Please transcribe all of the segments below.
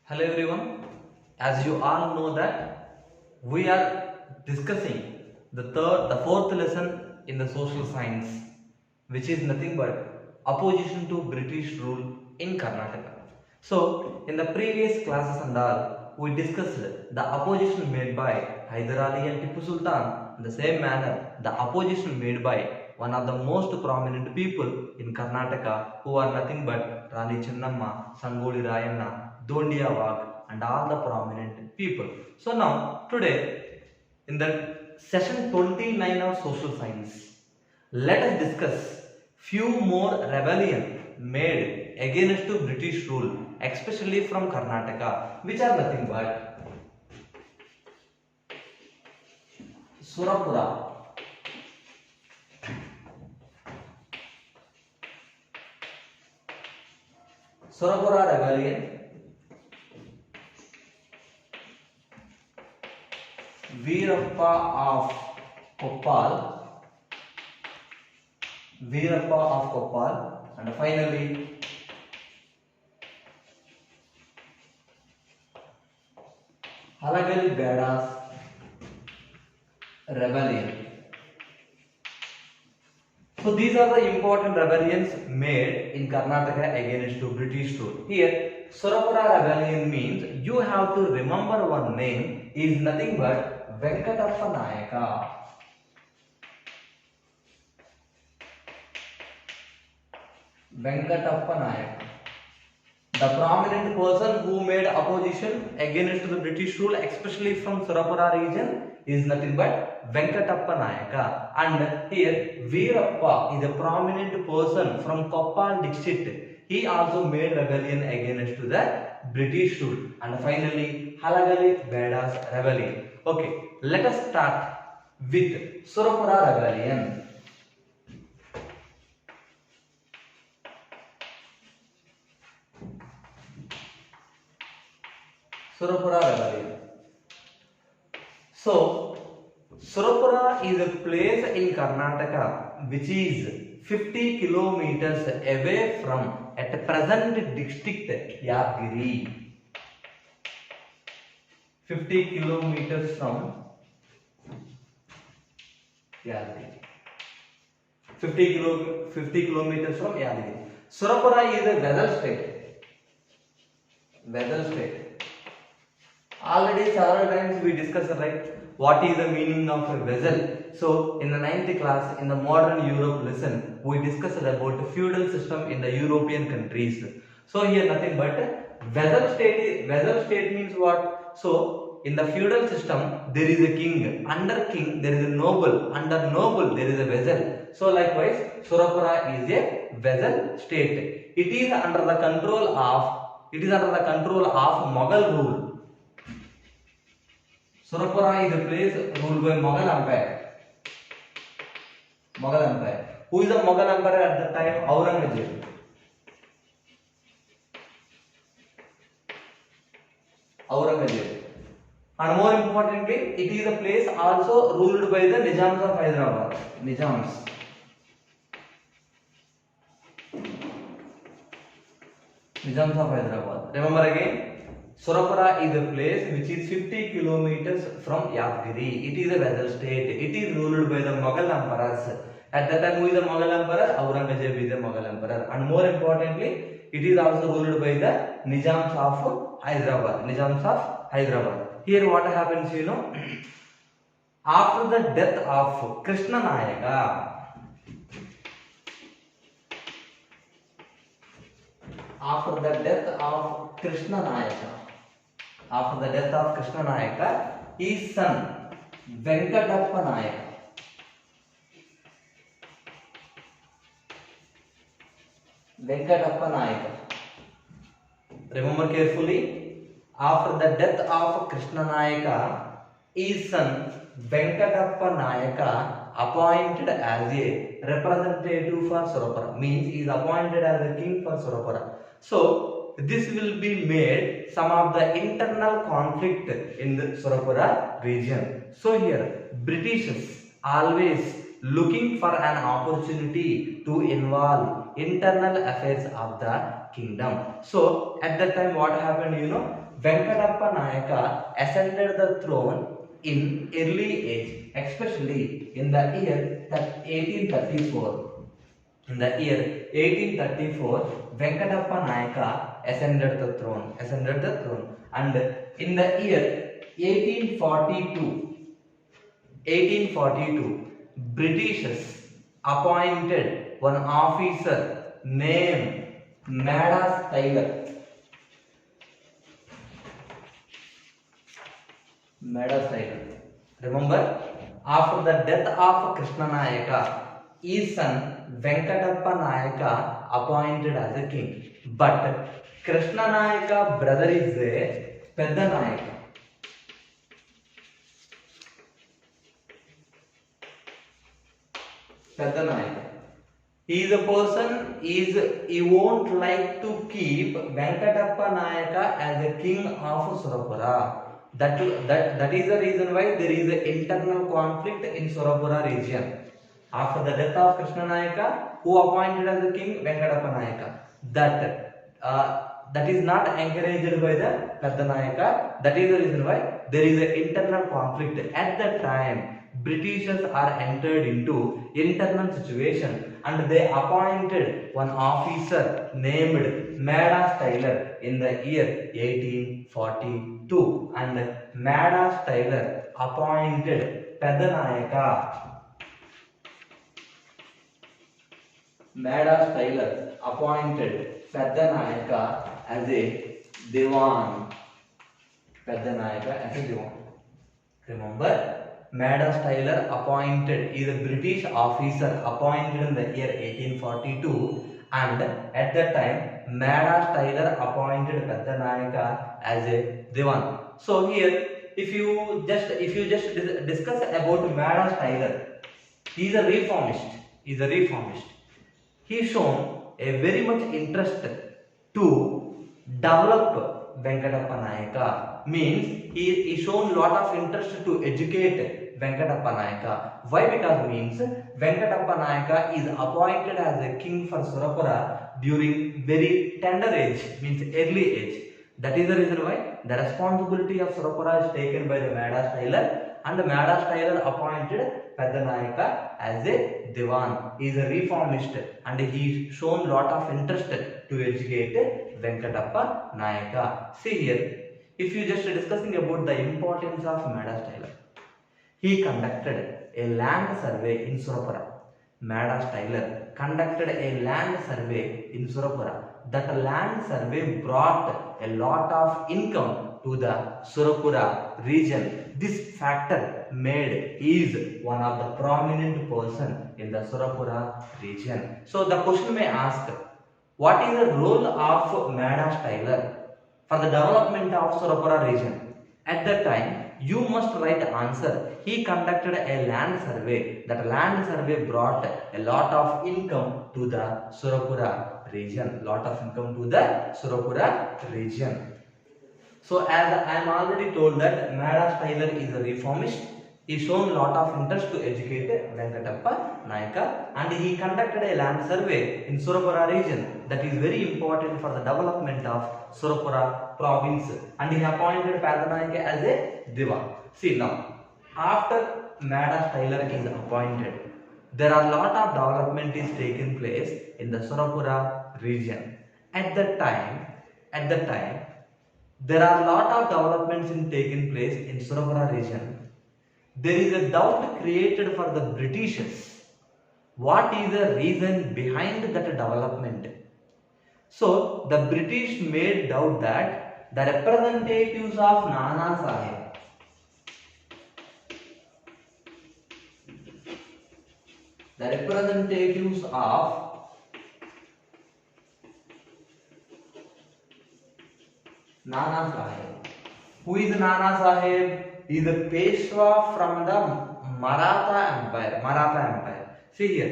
Hello everyone. As you all know that we are discussing the fourth lesson in the social science, which is nothing but opposition to British rule in Karnataka. So in the previous classes and all, we discussed the opposition made by Hyder Ali and Tipu Sultan. In the same manner, the opposition made by one of the most prominent people in Karnataka, who are nothing but Rani Chennamma, Sangoli Rayanna, Dondiya Wag, and all the prominent people. So now today in the session 29 of social science, let us discuss few more rebellion made against to British rule, especially from Karnataka, which are nothing but Surapura, rebellion, Veerappa of Koppal, and finally Halagali Beda's rebellion. So these are the important rebellions made in Karnataka against to British rule. Here, Surapura rebellion means you have to remember one name is nothing but Venkatappa Nayaka. The prominent person who made opposition against the British rule, especially from Surapura region, is nothing but Venkatappa Nayaka. And here Veerappa is a prominent person from Koppal district. He also made rebellion against the British rule. And finally Halagali Beda's rebellion. Okay, let us start with Surapura rebellion. Surapura rebellion. So, Surapura is a place in Karnataka which is 50 kilometers away from at present district Yadgiri. 50 kilometers from Yadgiri. 50 kilometers from Yadgiri. Surapura is a weather state. Already several times we discussed, right, what is the meaning of a vessel. So in the 9th class in the modern Europe lesson, we discussed about the feudal system in the European countries. So here nothing but vessel state means what? So in the feudal system there is a king, under king there is a noble, under noble there is a vessel. So likewise Surapura is a vessel state. It is under the control of Mughal rule. Surapura is a place ruled by Mughal Empire. Who is the Mughal Emperor at that time? Aurangzeb. And more importantly, it is a place also ruled by the Nizams of Hyderabad. Remember again, Surapura is a place which is 50 kilometers from Yadgiri. It is a vessel state. It is ruled by the Mughal emperors. At that time, who is the Mughal emperor? Aurangzeb is the Mughal emperor. And more importantly, it is also ruled by the Nizams of Hyderabad. Here what happens, after the death of Krishna Nayaka, after the death of Krishna Nayaka, his son Venkatappa Nayaka. Remember carefully. After the death of Krishna Nayaka, his son Venkatappa Nayaka appointed as a representative for Surapura. Means he is appointed as a king for Surapura. So this will be made some of the internal conflict in the Surapura region. So here Britishers always looking for an opportunity to involve internal affairs of the kingdom. So at that time what happened, Venkatappa Nayaka ascended the throne in early age, especially in the year 1834. In the year 1834, Venkatappa Nayaka ascended the throne, and in the year 1842, Britishers appointed one officer named Madras Taylor. Remember, after the death of Krishna Nayaka, his son Venkatappa Nayaka appointed as a king. But Krishna Nayaka brother is a Pedda Nayaka. He is a person, he won't like to keep Venkatappa Nayaka as a king of Surapura. That is the reason why there is an internal conflict in Surapura region. After the death of Krishna Nayaka, who appointed as the king? Venkatappa Nayaka. That is not encouraged by the Pedda Nayaka. That is the reason why there is an internal conflict. At that time, Britishers are entered into internal situation and they appointed one officer named Madras Taylor in the year 1842, and Madras Taylor appointed Pedda Nayaka. Madras Taylor appointed Pedda Nayaka as a Diwan. Remember, Madras Taylor appointed is a British officer appointed in the year 1842, and at that time Madras Taylor appointed Pedda Nayaka as a Diwan. So here, if you just discuss about Madras Taylor, he is a reformist. He shown a very much interest to develop Venkatappa Nayaka. Means he shown lot of interest to educate Venkatappa Nayaka. Why? Because means Venkatappa Nayaka is appointed as a king for Surapura during very tender age, means early age. That is the reason why the responsibility of Surapura is taken by the Madras Taylor, and the Madras Taylor appointed Pedda Nayaka as a Diwan. He is a reformist and he shown lot of interest to educate Venkatappa Nayaka. See here, if you just discussing about the importance of Madras Taylor, he conducted a land survey in Surapura. Madras Taylor conducted a land survey in Surapura. That land survey brought a lot of income to the Surapura region. This factor made is one of the prominent person in the Surapura region. So the question may ask, what is the role of Madras Taylor for the development of Surapura region? At that time, you must write answer. He conducted a land survey. That land survey brought a lot of income to the Surapura region. So as I am already told that Madras Taylor is a reformist. He shown lot of interest to educate Venkatappa Nayaka, and he conducted a land survey in Surapura region. That is very important for the development of Surapura province, and he appointed Pedda Nayaka as a Diva. See now, after Madras Taylor is appointed, there are lot of development is taking place in the Surapura region. At that time, there are lot of developments in taking place in Surapura region. There is a doubt created for the Britishers. What is the reason behind that development? So the British made doubt that the representatives of Nana Sahib. Who is Nana Sahib? He is a Peshwa from the Maratha Empire. See here,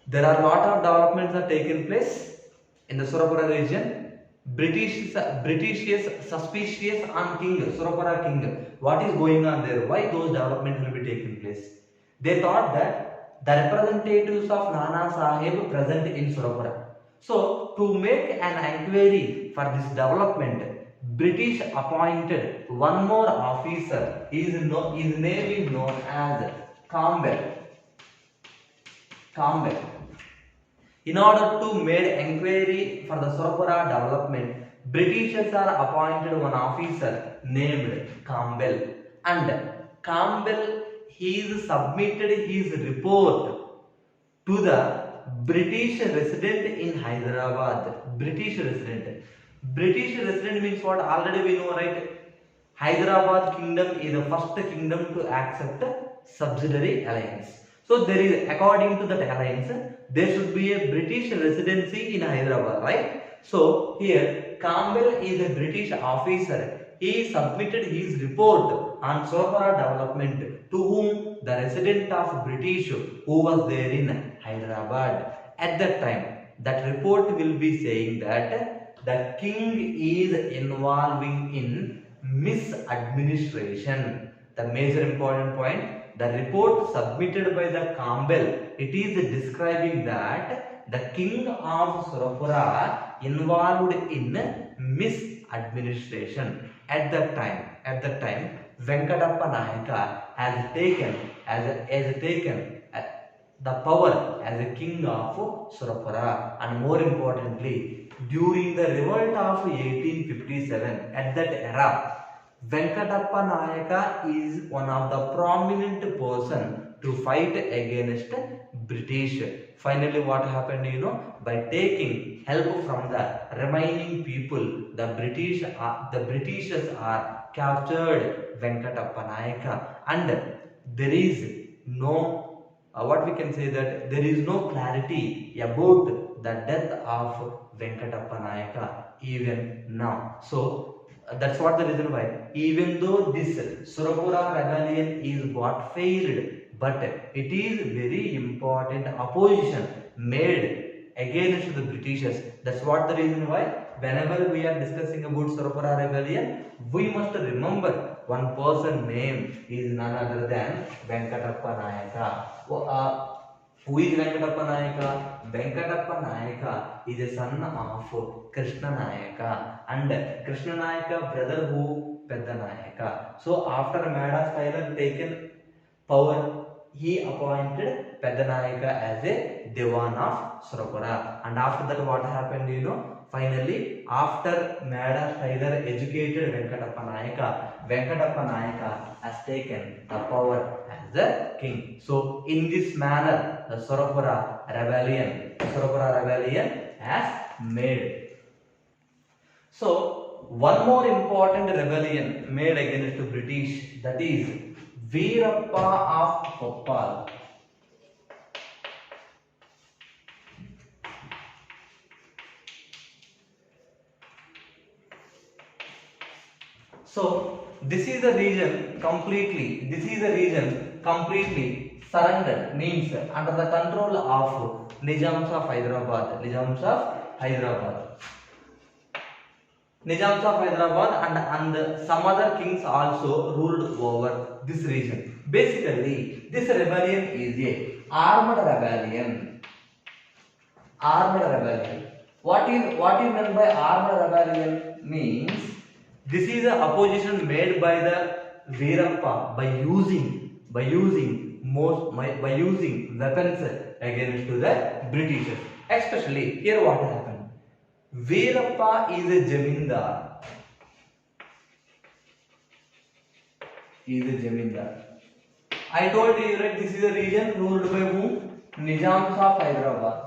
there are lot of developments that taken place in the Surapura region. British is suspicious on king, Surapura king. What is going on there? Why those developments will be taking place? They thought that the representatives of Nana Sahib present in Surapura. So to make an inquiry for this development, British appointed one more officer. His name is known as Campbell. Campbell. In order to make inquiry for the Surapura development, Britishers are appointed one officer named Campbell, and Campbell he submitted his report to the British resident in Hyderabad. British resident. British resident means what? Already we know, right? Hyderabad kingdom is the first kingdom to accept subsidiary alliance. So there is, according to that alliance, there should be a British residency in Hyderabad, right? So here Campbell is a British officer. He submitted his report on Surapura development to whom? The resident of British who was there in Hyderabad. At that time, that report will be saying that the king is involving in misadministration. The major important point, the report submitted by the Campbell, it is describing that the king of Surapura involved in misadministration. At that time, Venkatappa Nayaka has taken the power as a king of Surapura, and more importantly, during the revolt of 1857, at that era, Venkatappa Nayaka is one of the prominent person to fight against British. Finally, what happened? By taking help from the remaining people, the Britishers are captured Venkatappa Nayaka, and there is no what we can say that there is no clarity about the death of Venkatappa Nayaka even now. So that's what the reason why, even though this Surapura rebellion is what failed, but it is very important opposition made against the Britishers. That's what the reason why whenever we are discussing about Surapura rebellion, we must remember one person name is none other than Venkatappa Nayaka. Who is Venkatappa Nayaka? Venkatappa Nayaka is a son of Krishna Nayaka, and Krishna Nayaka brother who Pedda Nayaka. So after Madras Taylor taken power, he appointed Pedda Nayaka as a Dewan of Surapura. And after that what happened? Finally, after Madras Taylor educated Venkatappa Nayaka has taken the power as the king. So in this manner, the Surapura rebellion has made. So one more important rebellion made against the British, that is Veerappa of Koppal. So this is a region completely surrendered, means under the control of Nizams of Hyderabad. And some other kings also ruled over this region. Basically, this rebellion is a armed rebellion. What is meant by armed rebellion? Means this is an opposition made by the Veerappa by using weapons against the Britishers. Especially here, what happened? Veerappa is a Jamindar. I told you, right? This is a region ruled by whom? Nizams of Hyderabad.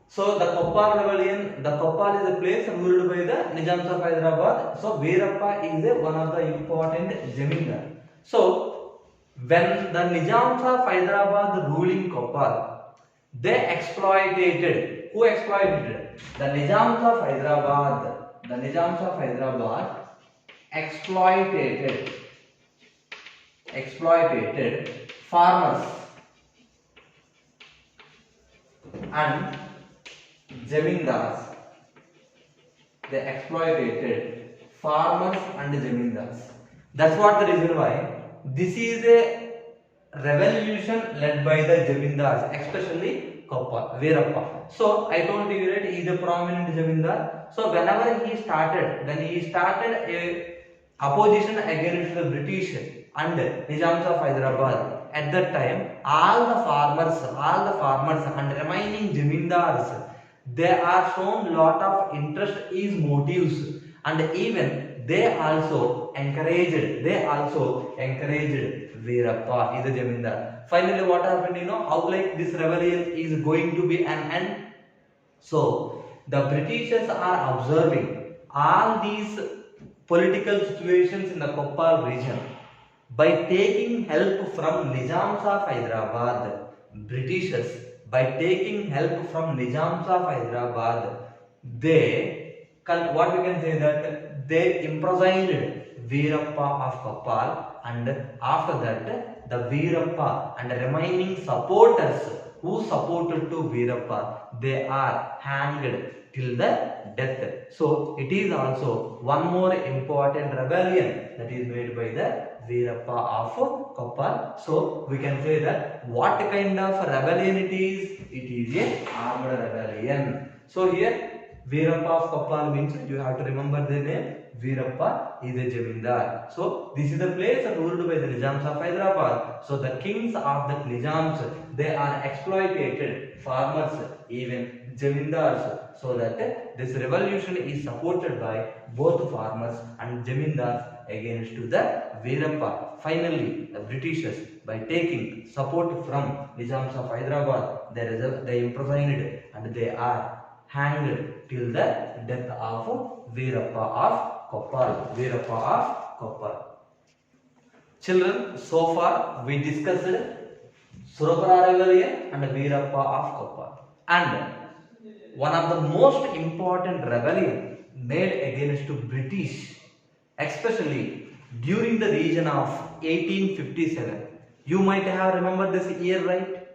So the Koppal rebellion, the Koppal is a place ruled by the Nizams of Hyderabad. So Veerappa is one of the important Jamindar. So when the Nizams of Hyderabad ruling Koppal, they exploited. Who exploited? The Nizams of Hyderabad. Exploited farmers and Jamindars. They exploited farmers and Jamindars. That's what the reason why this is a revolution led by the Jamindars, especially Koppa, Veerappa. So I told you that he is a prominent Jamindar. So whenever he started, when he started a opposition against the British and Nizams of Hyderabad, at that time all the farmers and remaining Jamindars, they are shown lot of interest is motives, and even they also encouraged Veerappa is a Jamindar. Finally what happened, how like this rebellion is going to be an end. So the Britishers are observing all these political situations in the Koppal region. By taking help from Nizams of Hyderabad, Britishers, by taking help from Nizams of Hyderabad, what we can say that they imprisoned Veerappa of Koppal, and after that the Veerappa and the remaining supporters who supported to Veerappa, they are hanged till the death. So it is also one more important rebellion that is made by the Veerappa of Koppal. So we can say that what kind of rebellion it is? It is a armed rebellion. So here Veerappa of Koppal means you have to remember the name. Veerappa is a Jamindar. So this is the place ruled by the Nizams of Hyderabad. So the kings of the Nizams, they are exploited farmers, even Jamindars, so that this revolution is supported by both farmers and Jamindars against to the Veerappa. Finally, the Britishers, by taking support from Nizams of Hyderabad, they imprisoned and they are hanged till the death of Veerappa of Koppal. Veerappa of Koppal. Children, so far we discussed Surapara rebellion and Veerappa of Koppal. And one of the most important rebellion made against British, especially during the region of 1857. You might have remembered this year, right?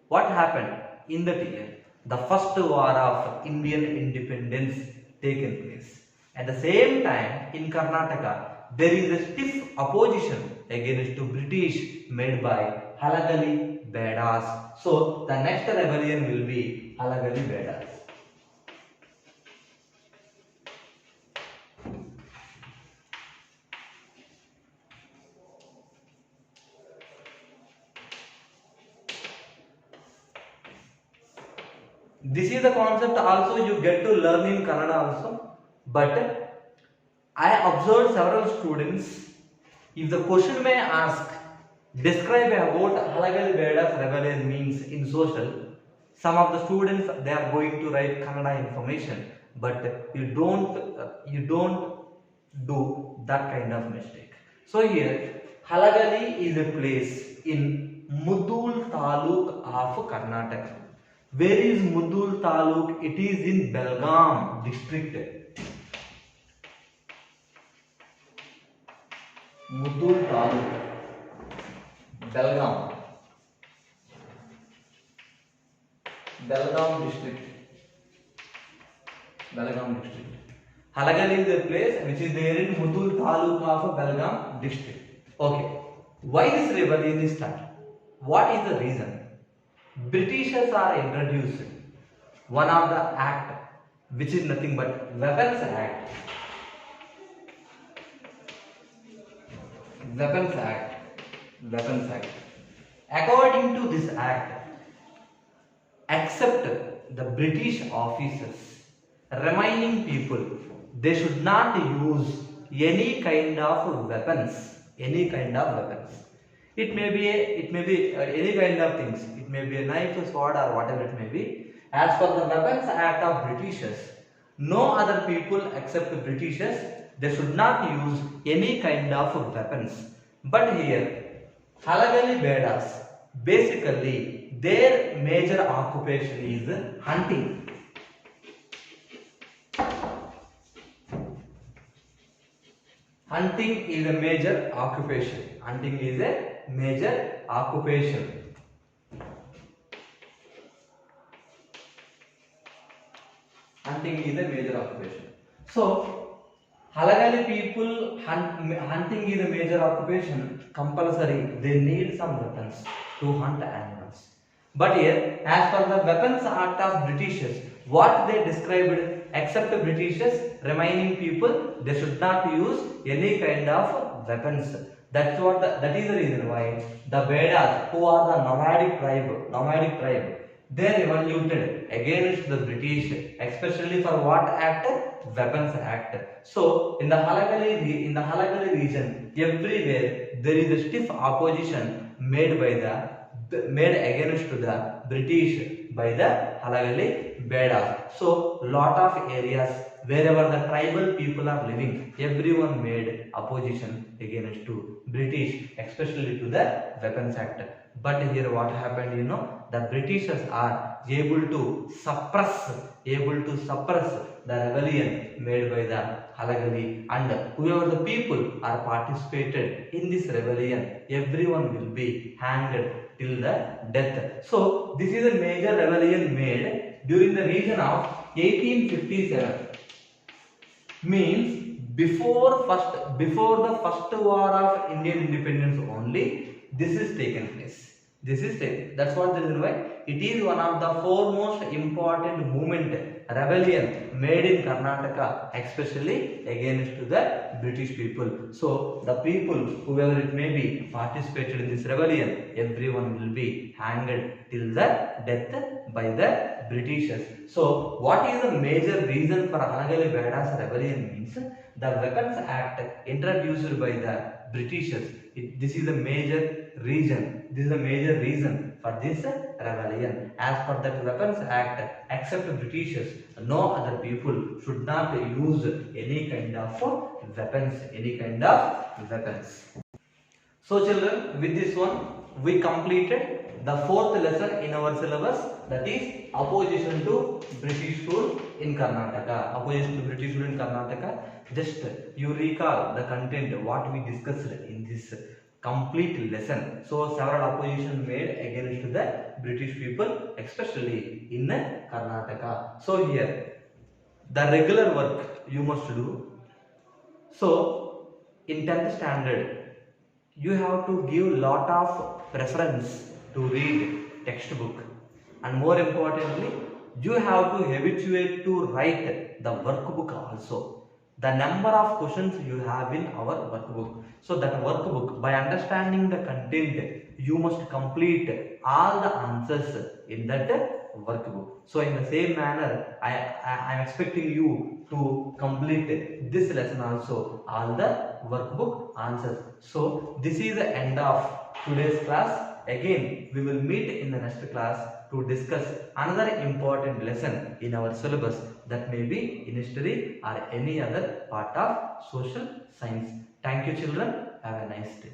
What happened in that year? The first war of Indian independence taken place. At the same time, in Karnataka, there is a stiff opposition against the British made by Halagali Bedas. So the next rebellion will be Halagali Bedas. This is the concept also you get to learn in Kannada also, but I observed several students, if the question may ask, describe about Halagali Bedas rebellion means in social, some of the students they are going to write Kannada information, but you don't do that kind of mistake. So here Halagali is a place in Mudul Taluk of Karnataka. Where is Mudul Taluk? It is in Belgaum district. Mudul Taluk, Belgaum. Belgaum district. Belgaum district. Halagali is a place which is there in Mudul Taluk of Belgaum district. Okay. Why this rebellion is started? What is the reason? Britishers are introduced one of the act which is nothing but Weapons Act. Weapons Act. Weapons Act. According to this act, except the British officers, remaining people, they should not use any kind of weapons. Any kind of weapons. It may be any kind of things. It may be a knife, a sword, or whatever it may be. As per the Weapons Act of Britishers, no other people except the Britishers, they should not use any kind of weapons. But here, Halagali Bedas, basically their major occupation is hunting. Hunting is a major occupation. Hunting is a major occupation. Hunting is a major occupation. So, Halagali people hunting is a major occupation. Compulsory, they need some weapons to hunt animals. But here, as per the Weapons Act of Britishers, what they described, except the Britishers, remaining people, they should not use any kind of weapons. That is the reason why the Vedas, who are the nomadic tribe, they revoluted against the British, especially for what act? Weapons Act. So in the Halagali region, everywhere there is a stiff opposition made against the British by the Halagali Bedas. So lot of areas wherever the tribal people are living, everyone made opposition against to British, especially to the Weapons Act. But here what happened, the Britishers are able to suppress the rebellion made by the Halagali, and whoever the people are participated in this rebellion, everyone will be hanged till the death. So this is a major rebellion made during the region of 1857. Means before the first war of Indian independence only, this is taken place. That's what the reason why it is one of the foremost important rebellion made in Karnataka, especially against the British people. So the people, whoever it may be, participated in this rebellion, everyone will be hanged till the death by the Britishers. So what is the major reason for Halagali Vedas rebellion means the Weapons Act introduced by the Britishers. This is a major reason. This is a major reason for this rebellion. As per that Weapons Act, except Britishers, no other people should not use any kind of weapons. So children, with this one, we completed the fourth lesson in our syllabus, that is opposition to British rule in Karnataka. Just you recall the content what we discussed in this complete lesson. So several opposition made against the British people, especially in Karnataka. So here the regular work you must do. So in 10th standard, you have to give lot of preference to read textbook, and more importantly, you have to habituate to write the workbook also. The number of questions you have in our workbook. So that workbook, by understanding the content, you must complete all the answers in that workbook. So in the same manner, I am expecting you to complete this lesson also, all the workbook answers. So this is the end of today's class. Again, we will meet in the next class to discuss another important lesson in our syllabus, that may be in history or any other part of social science. Thank you children. Have a nice day.